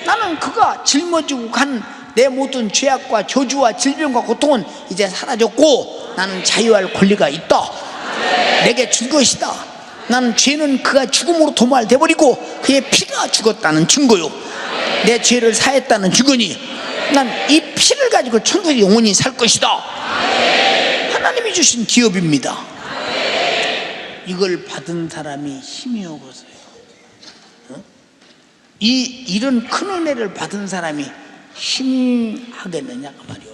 나는 그가 짊어지고 간 내 모든 죄악과 저주와 질병과 고통은 이제 사라졌고 나는 자유할 권리가 있다. 내게 준 것이다. 나는 죄는 그가 죽음으로 도말돼 버리고 그의 피가 죽었다는 증거요. 내 죄를 사했다는 증거니 난 이 피를 가지고 천국에 영원히 살 것이다. 하나님이 주신 기업입니다. 이걸 받은 사람이 힘이 없어요. 이런 큰 은혜를 받은 사람이 힘이 하겠느냐가 말이요.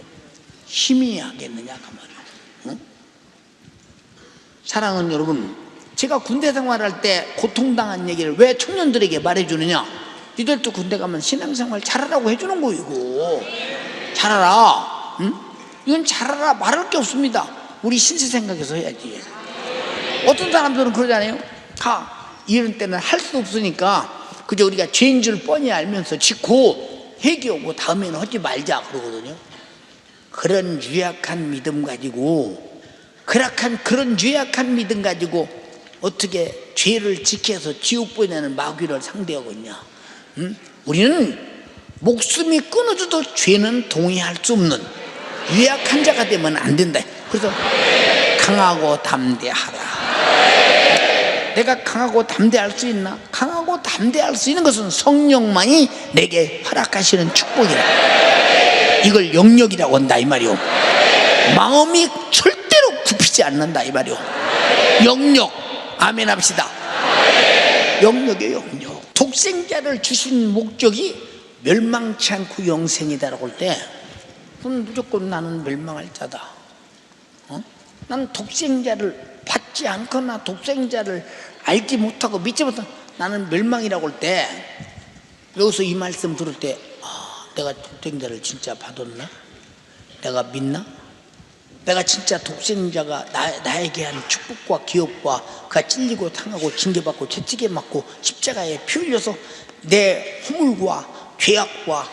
힘이 하겠느냐가 말이요. 사랑하는 여러분, 제가 군대 생활할 때 고통당한 얘기를 왜 청년들에게 말해주느냐? 니들도 군대 가면 신앙생활 잘하라고 해주는 거이고, 잘하라. 응? 이건 잘하라 말할 게 없습니다. 우리 신세 생각해서 해야지. 어떤 사람들은 그러잖아요. 이런 때는 할 수 없으니까 그저 우리가 죄인 줄 뻔히 알면서 짓고 회개하고 다음에는 하지 말자 그러거든요. 그런 유약한 믿음 가지고, 그런 유약한 믿음 가지고 어떻게 죄를 지켜서 지옥 보내는 마귀를 상대하고 있냐? 우리는 목숨이 끊어져도 죄는 동의할 수 없는 유약한 자가 되면 안 된다. 그래서 강하고 담대하라. 내가 강하고 담대할 수 있나? 강하고 담대할 수 있는 것은 성령만이 내게 허락하시는 축복이라. 이걸 영역이라고 한다 이 말이오. 마음이 절대로 굽히지 않는다 이 말이오. 영역. 아멘 합시다. 영역이에요. 영역. 독생자를 주신 목적이 멸망치 않고 영생이다라고 할 때, 그럼 무조건 나는 멸망할 자다. 나는 독생자를 받지 않거나 독생자를 알지 못하고 믿지 못하고 나는 멸망이라고 할 때, 여기서 이 말씀 들을 때 내가 독생자를 진짜 받았나? 내가 믿나? 내가 진짜 독생자가 나에게 한 축복과 기업과 그가 찔리고 당하고 징계받고 채찍에 맞고 십자가에 피 흘려서 내 허물과 죄악과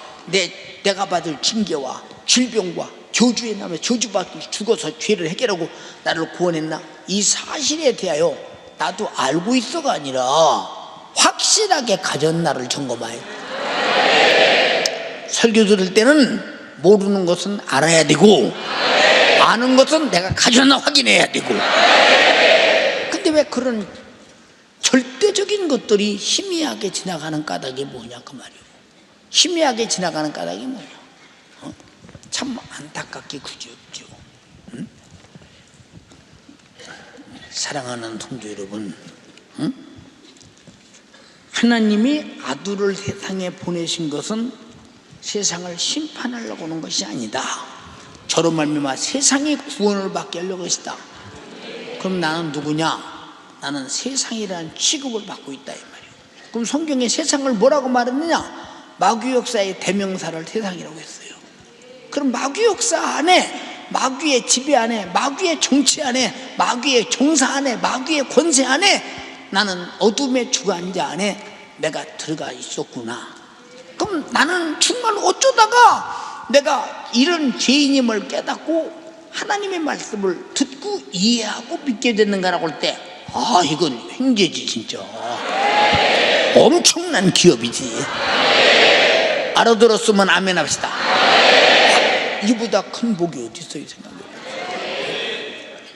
내가 받을 징계와 질병과 저주에 남아 저주받고 죽어서 죄를 해결하고 나를 구원했나? 이 사실에 대하여 나도 알고 있어가 아니라 확실하게 가졌나를 점검해요. 설교 들을 때는 모르는 것은 알아야 되고 아는 것은 내가 가졌나 확인해야 되고. 근데 왜 그런 절대적인 것들이 희미하게 지나가는 까닭이 뭐냐 그 말이에요. 희미하게 지나가는 까닭이 뭐냐? 참 안타깝게 그지없죠. 사랑하는 성도 여러분, 하나님이 아들을 세상에 보내신 것은 세상을 심판하려고 하는 것이 아니다. 저로 말미암아 세상이 구원을 받게 하려고 했다. 그럼 나는 누구냐? 나는 세상이라는 취급을 받고 있다 이 말이에요. 그럼 성경에 세상을 뭐라고 말했느냐? 마귀 역사의 대명사를 세상이라고 했어요. 그럼 마귀 역사 안에, 마귀의 지배 안에, 마귀의 정치 안에, 마귀의 종사 안에, 마귀의 권세 안에 나는 어둠의 주관자 안에 내가 들어가 있었구나. 그럼 나는 정말 어쩌다가 내가 이런 죄인임을 깨닫고 하나님의 말씀을 듣고 이해하고 믿게 됐는가라고 할 때, 아, 이건 횡재지. 진짜 엄청난 기업이지. 알아들었으면 아멘 합시다. 이보다 큰 복이 어디 있어요, 생각해보세요.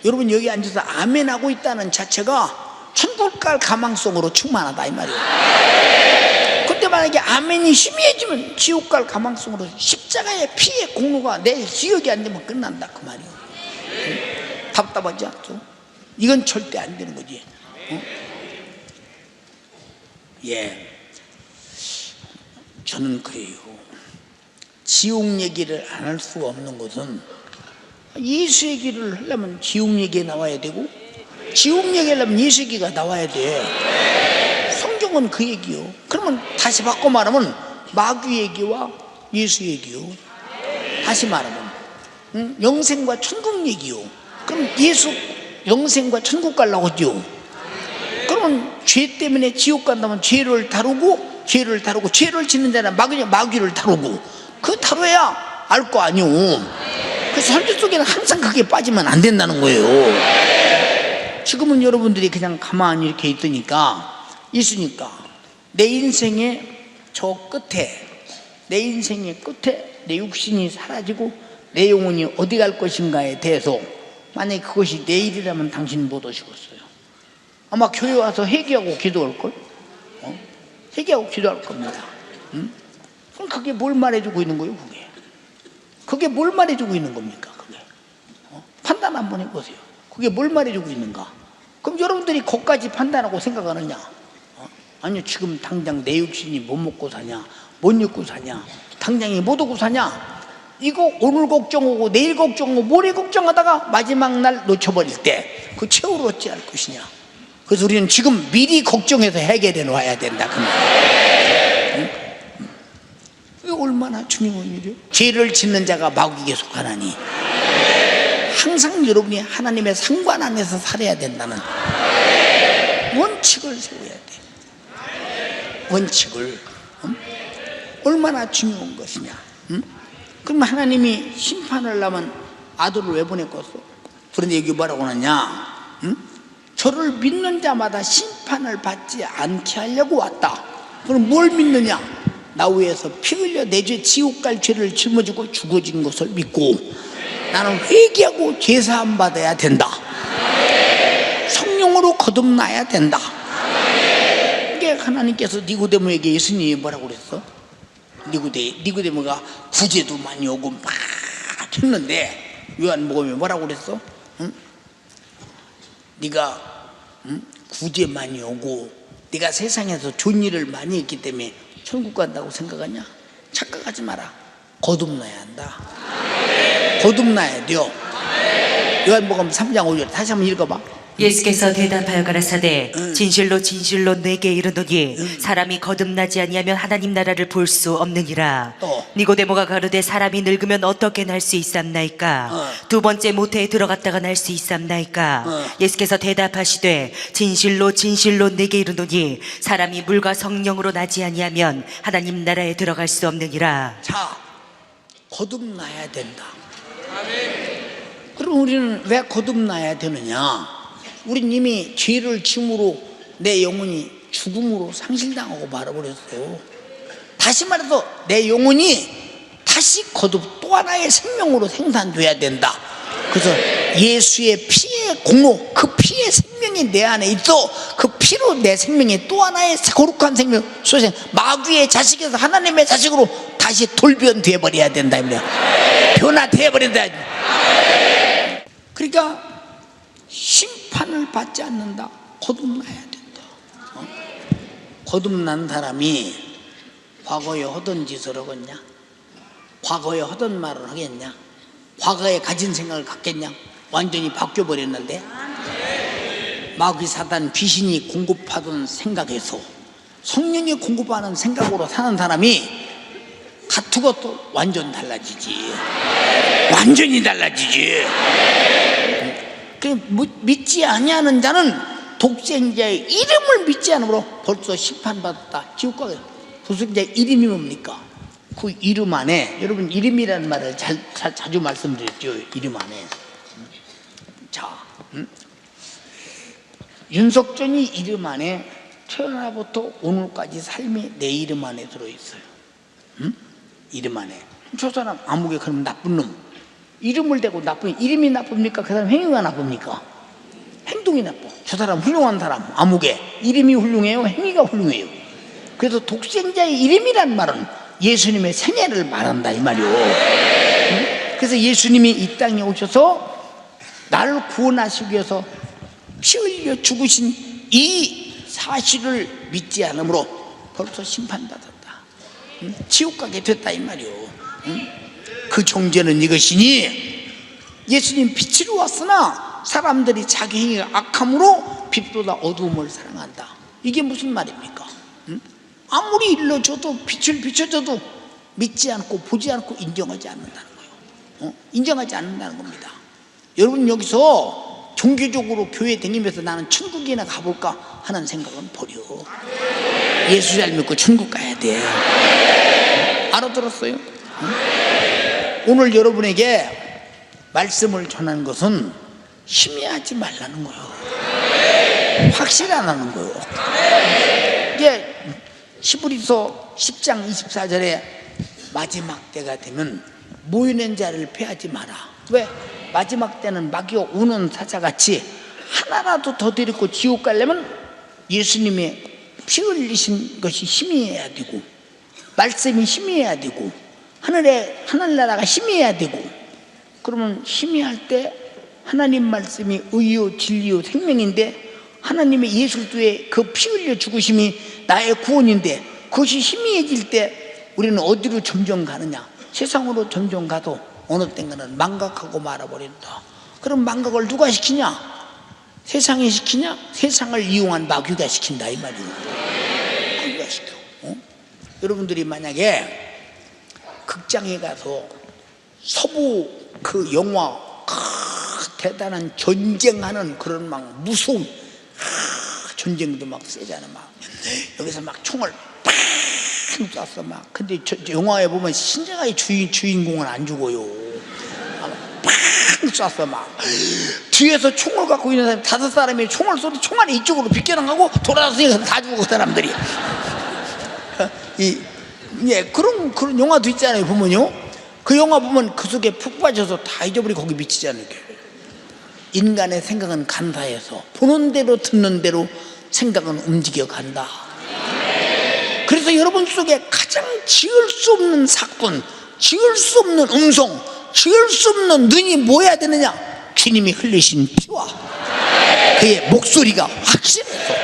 여러분 여기 앉아서 아멘 하고 있다는 자체가 천국 갈 가망성으로 충만하다 이 말이에요. 근데 만약에 아멘이 희미해지면 지옥 갈 가망성으로 십자가의 피의 공로가 내 기억이 안 되면 끝난다 그 말이에요. 답답하지 않죠? 이건 절대 안 되는 거지. 예, 저는 그래요. 지옥 얘기를 안 할 수가 없는 것은, 예수 얘기를 하려면 지옥 얘기 나와야 되고, 지옥 얘기하려면 예수 얘기가 나와야 돼. 성경은 그 얘기요. 그러면 다시 바꿔 말하면 마귀 얘기와 예수 얘기요. 다시 말하면 영생과 천국 얘기요. 그럼 예수 영생과 천국 가려고 하죠. 그러면 죄 때문에 지옥 간다면 죄를 다루고 죄를 짓는 자는 마귀를 다루고, 그 다뤄야 알 거 아니오. 그래서 설교 속에는 항상 그게 빠지면 안 된다는 거예요. 지금은 여러분들이 그냥 가만히 이렇게 있으니까 내 인생의 저 끝에, 내 인생의 끝에 내 육신이 사라지고 내 영혼이 어디 갈 것인가에 대해서, 만약에 그것이 내일이라면 당신 못 오시겠어요. 아마 교회 와서 회개하고 기도할걸? 회개하고 기도할 겁니다. 그럼 그게 뭘 말해주고 있는 거예요? 그게 뭘 말해주고 있는 겁니까? 그게 판단 한번 해보세요. 그게 뭘 말해주고 있는가? 그럼 여러분들이 거기까지 판단하고 생각하느냐? 아니요, 지금 당장 내 육신이 못 먹고 사냐, 못 입고 사냐, 당장이 못 오고 사냐, 이거 오늘 걱정하고 내일 걱정하고 모레 걱정하다가 마지막 날 놓쳐버릴 때 그 최후로 어찌할 것이냐. 그래서 우리는 지금 미리 걱정해서 해결해 놔야 된다 그 말이에요. 이게 얼마나 중요한 일이에요. 죄를 짓는 자가 마귀에게 속하나니 항상 여러분이 하나님의 상관 안에서 살아야 된다는 원칙을 세워야 돼. 원칙을. 얼마나 중요한 것이냐. 그럼 하나님이 심판을 하면 아들을 왜 보냈겠어? 그런데 여기 뭐라고 하느냐? 저를 믿는 자마다 심판을 받지 않게 하려고 왔다. 그럼 뭘 믿느냐? 나 위에서 피 흘려 내 죄 지옥 갈 죄를 짊어지고 죽어진 것을 믿고 나는 회개하고 제사함 받아야 된다. 성령으로 거듭나야 된다. 이게 하나님께서 니고데모에게 예수님이 뭐라고 그랬어? 니고데모가 구제도 많이 오고 막 했는데 요한복음에 뭐라고 그랬어? 네가 구제 많이 오고 네가 세상에서 좋은 일을 많이 했기 때문에 천국 간다고 생각하냐? 착각하지 마라. 거듭나야 한다. 거듭나야 돼요. 요한복음 3장 5절 다시 한번 읽어봐. 예수께서 대답하여 가라사대 진실로 진실로 내게 이르노니 사람이 거듭나지 아니하면 하나님 나라를 볼 수 없느니라. 또. 니고데모가 가로되 사람이 늙으면 어떻게 날 수 있삼나이까? 두 번째 모태에 들어갔다가 날 수 있삼나이까? 예수께서 대답하시되 진실로 진실로 내게 이르노니 사람이 물과 성령으로 나지 아니하면 하나님 나라에 들어갈 수 없느니라. 자, 거듭나야 된다. 그럼 우리는 왜 거듭나야 되느냐? 우린 이미 죄를 짐으로 내 영혼이 죽음으로 상실당하고 말아버렸어요. 다시 말해서 내 영혼이 다시 거듭 또 하나의 생명으로 생산돼야 된다. 그래서 예수의 피의 공로, 그 피의 생명이 내 안에 있어. 그 피로 내 생명이 또 하나의 거룩한 생명, 소생, 마귀의 자식에서 하나님의 자식으로 다시 돌변돼 버려야 된다. 변화돼 버린다. 그러니까 심판을 받지 않는다. 거듭나야 된다. 거듭난 사람이 과거에 하던 짓을 하겠냐? 과거에 하던 말을 하겠냐? 과거에 가진 생각을 갖겠냐? 완전히 바뀌어버렸는데 마귀 사단 귀신이 공급하던 생각에서 성령이 공급하는 생각으로 사는 사람이 가투가 또 완전 달라지지. 완전히 달라지지. 믿지 아니하는 자는 독생자의 이름을 믿지 않으므로 벌써 심판받았다. 지옥 가게. 독생자의 이름이 뭡니까? 그 이름 안에, 여러분 이름이라는 말을 자주 말씀드렸죠. 이름 안에. 자, 윤석전이 이름 안에 태어나부터 오늘까지 삶이 내 이름 안에 들어있어요. 이름 안에. 저 사람 아무개 그러면 나쁜 놈. 이름을 대고 나쁜, 이름이 나쁩니까? 그 사람 행위가 나쁩니까? 행동이 나빠. 저 사람 훌륭한 사람 아무개. 이름이 훌륭해요? 행위가 훌륭해요? 그래서 독생자의 이름이란 말은 예수님의 생애를 말한다 이 말이요. 그래서 예수님이 이 땅에 오셔서 나를 구원하시기 위해서 피 흘려 죽으신 이 사실을 믿지 않으므로 벌써 심판받았다. 지옥 가게 됐다 이 말이요. 그 정죄는 이것이니 예수님 빛으로 왔으나 사람들이 자기 행위가 악함으로 빛보다 어두움을 사랑한다. 이게 무슨 말입니까? 아무리 일러줘도 빛을 비춰줘도 믿지 않고 보지 않고 인정하지 않는다는 거예요. 인정하지 않는다는 겁니다. 여러분 여기서 종교적으로 교회 다니면서 나는 천국이나 가볼까 하는 생각은 버려. 예수 잘 믿고 천국 가야 돼. 알아들었어요? 오늘 여러분에게 말씀을 전하는 것은 희미하지 말라는 거예요. 확실하다는 거예요. 이게 히브리서 10장 24절에 마지막 때가 되면 모이는 자를 패하지 마라. 왜? 마지막 때는 마귀가 우는 사자같이 하나라도 더 데리고 지옥 가려면 예수님의 피 흘리신 것이 희미해야 되고 말씀이 희미해야 되고 하늘나라가 희미해야 되고, 그러면 희미할 때 하나님 말씀이 의요 진리요 생명인데 하나님의 예수 그리스도의 그 피 흘려 죽으심이 나의 구원인데 그것이 희미해질 때 우리는 어디로 점점 가느냐? 세상으로 점점 가도 어느 땐가는 망각하고 말아버린다. 그럼 망각을 누가 시키냐? 세상이 시키냐? 세상을 이용한 마귀가 시킨다 이 말이에요. 마귀가 시켜. 여러분들이 만약에 극장에 가서 서부 그 영화 대단한 전쟁하는 그런 막 무서운 전쟁도 막 세잖아. 막 여기서 막 총을 팍 쐈어 막. 근데 저 영화에 보면 신자가의 주인공은 안 죽어요. 팍 쐈어 막. 뒤에서 총을 갖고 있는 사람이 5사람이 총을 쏘도 총알이 이쪽으로 비껴나가고 돌아서서 다 죽어 그 사람들이. 그런 영화도 있잖아요. 보면요, 그 영화 보면 그 속에 푹 빠져서 다 잊어버리고 거기 미치잖아요. 인간의 생각은 간사해서 보는 대로 듣는 대로 생각은 움직여 간다. 그래서 여러분 속에 가장 지을 수 없는 사건, 지을 수 없는 음성, 지을 수 없는 눈이 뭐야 되느냐? 주님이 흘리신 피와 그의 목소리가 확실해서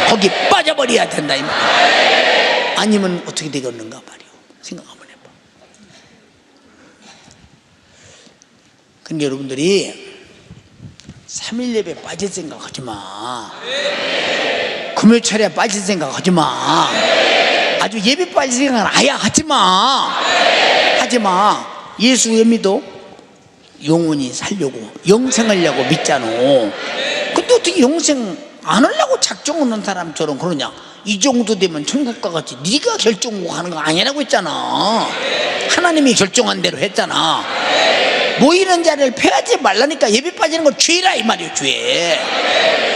거기 빠져버려야 된다 이 말이야. 아니면 어떻게 되겠는가 말이오. 생각 한번 해봐. 근데 여러분들이 3일 예배 빠질 생각 하지 마. 금요 철에 빠질 생각 하지 마. 아주 예배 빠질 생각은 아예 하지 마. 하지 마. 예수 왜 믿어? 영원히 살려고, 영생하려고 믿잖아. 근데 어떻게 영생 안 하려고 작정하는 사람처럼 그러냐? 이 정도 되면 천국 가겠지. 네가 결정하고 하는 거 아니라고 했잖아. 하나님이 결정한 대로 했잖아. 모이는 자를 패하지 말라니까. 예배 빠지는 건 죄라 이 말이에요. 죄.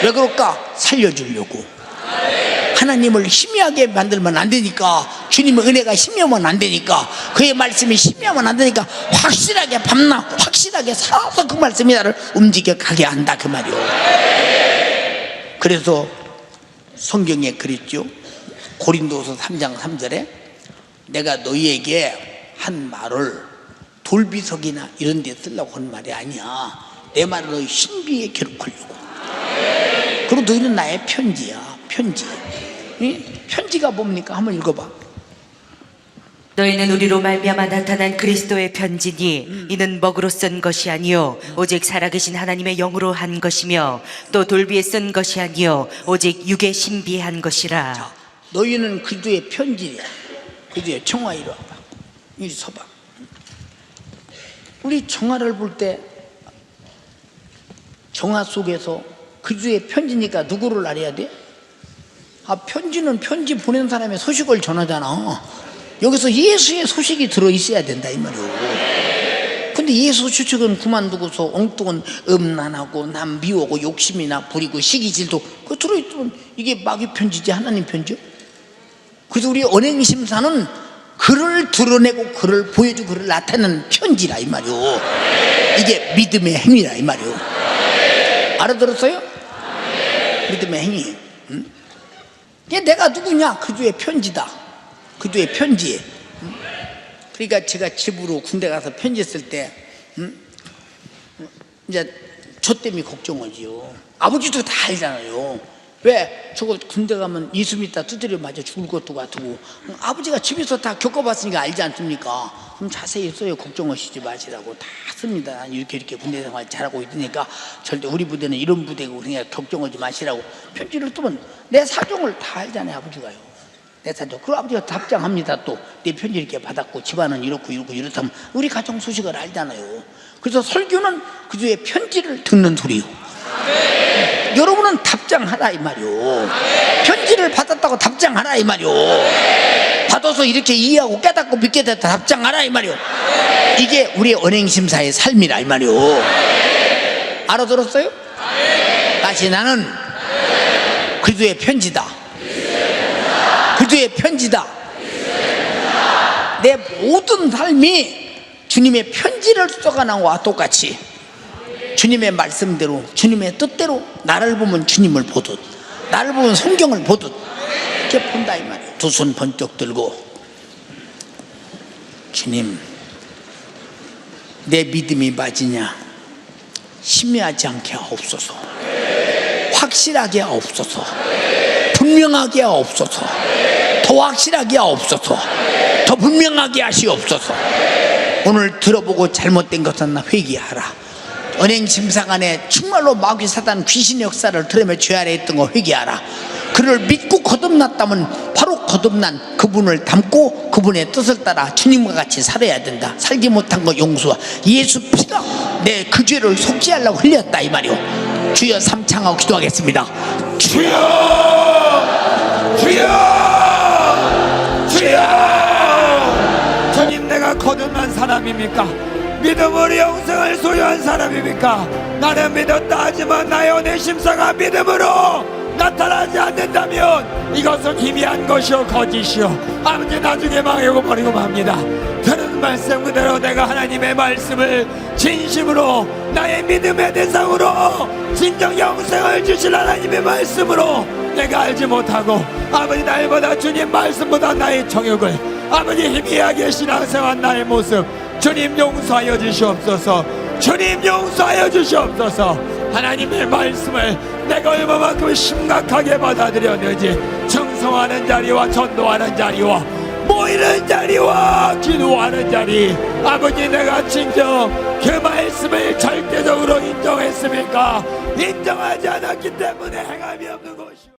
왜 그럴까? 살려주려고. 하나님을 희미하게 만들면 안 되니까, 주님의 은혜가 희미하면 안 되니까, 그의 말씀이 희미하면 안 되니까 확실하게 밤낮 확실하게 살아서 그 말씀이 나를 움직여 가게 한다 그 말이요. 그래서 성경에 그랬죠. 고린도서 3장 3절에 내가 너희에게 한 말을 돌비석이나 이런 데 쓰려고 한 말이 아니야. 내 말을 너희 신비에 기록하려고. 그리고 너희는 나의 편지야. 편지. 편지가 뭡니까? 한번 읽어봐. 너희는 우리로 말미암아 나타난 그리스도의 편지니 이는 먹으로 쓴 것이 아니요 오직 살아계신 하나님의 영으로 한 것이며 또 돌비에 쓴 것이 아니요 오직 육에 신비한 것이라. 자, 너희는 그리스도의 편지야. 그리스도의 청아. 이리 와봐. 이리 서봐. 우리 정화를 볼 때 정화 속에서 그리스도의 편지니까 누구를 알아야 돼? 편지는 편지 보낸 사람의 소식을 전하잖아. 여기서 예수의 소식이 들어있어야 된다 이 말이오. 근데 예수 소식은 그만두고서 엉뚱한 음란하고 남 미워하고 욕심이나 부리고 시기질도 그 들어있으면 이게 마귀 편지지 하나님 편지요? 그래서 우리 언행심사는 그를 드러내고 그를 보여주고 그를 나타내는 편지라 이 말이오. 이게 믿음의 행위라 이 말이오. 알아들었어요? 믿음의 행위. 이게 내가 누구냐? 그주의 편지다. 그주의 편지. 그러니까 제가 집으로 군대 가서 편지 쓸 때 이제 저 때문에 걱정하지요. 아버지도 다 알잖아요. 왜? 저거 군대 가면 이숨 있다 두드려 맞아 죽을 것도 같고. 아버지가 집에서 다 겪어봤으니까 알지 않습니까? 그럼 자세히 써요. 걱정하시지 마시라고 다 씁니다. 이렇게 군대 생활 잘하고 있으니까 절대 우리 부대는 이런 부대고 그냥 걱정하지 마시라고 편지를 쓰면 내 사정을 다 알잖아요. 아버지가요. 내 사정. 그럼 아버지가 답장합니다. 또 내 편지 이렇게 받았고 집안은 이렇고 이렇다면 우리 가정 소식을 알잖아요. 그래서 설교는 그주의 편지를 듣는 소리요. 여러분은 답장하라 이 말이오. 편지를 받았다고 답장하라 이 말이오. 받아서 이렇게 이해하고 깨닫고 믿게 됐다 답장하라 이 말이오. 이게 우리의 언행심사의 삶이라 이 말이오. 알아들었어요? 다시 나는 그리스도의 편지다. 그리스도의 편지다. 내 모든 삶이 주님의 편지를 써가는 것과 똑같이 주님의 말씀대로 주님의 뜻대로 나를 보면 주님을 보듯 나를 보면 성경을 보듯 이렇게 본다 이 말이에요. 두 손 번쩍 들고 주님 내 믿음이 맞으냐 희미하지 않게 하옵소서. 확실하게 하옵소서. 분명하게 하옵소서. 더 확실하게 하옵소서. 더 분명하게 하시옵소서. 오늘 들어보고 잘못된 것은 나 회개하라. 언행심사간에 정말로 마귀 사단 귀신의 역사를 들으며 죄 아래 있던 거 회개하라. 그를 믿고 거듭났다면 바로 거듭난 그분을 닮고 그분의 뜻을 따라 주님과 같이 살아야 된다. 살지 못한 거 용서와 예수 피가 내 그 죄를 속죄하려고 흘렸다 이 말이오. 주여 삼창하고 기도하겠습니다. 주여 주여 주여. 주님 내가 거듭난 사람입니까? 믿음으로 영생을 소유한 사람입니까? 나는 믿었다 하지만 나의 언행심사가 믿음으로 나타나지 않는다면 이것은 희미한 것이요 거짓이요 아버지 나중에 망하고 버리고 맙니다. 들은 말씀 그대로 내가 하나님의 말씀을 진심으로 나의 믿음의 대상으로 진정 영생을 주실 하나님의 말씀으로 내가 알지 못하고 아버지 날보다 주님 말씀보다 나의 정욕을 아버지 희미하게 신앙생활 나의 모습 주님 용서하여 주시옵소서. 주님 용서하여 주시옵소서. 하나님의 말씀을 내가 얼마만큼 심각하게 받아들였는지 청성하는 자리와 전도하는 자리와 모이는 자리와 기도하는 자리 아버지 내가 진정 그 말씀을 절대적으로 인정했습니까? 인정하지 않았기 때문에 행함이 없는 것이오.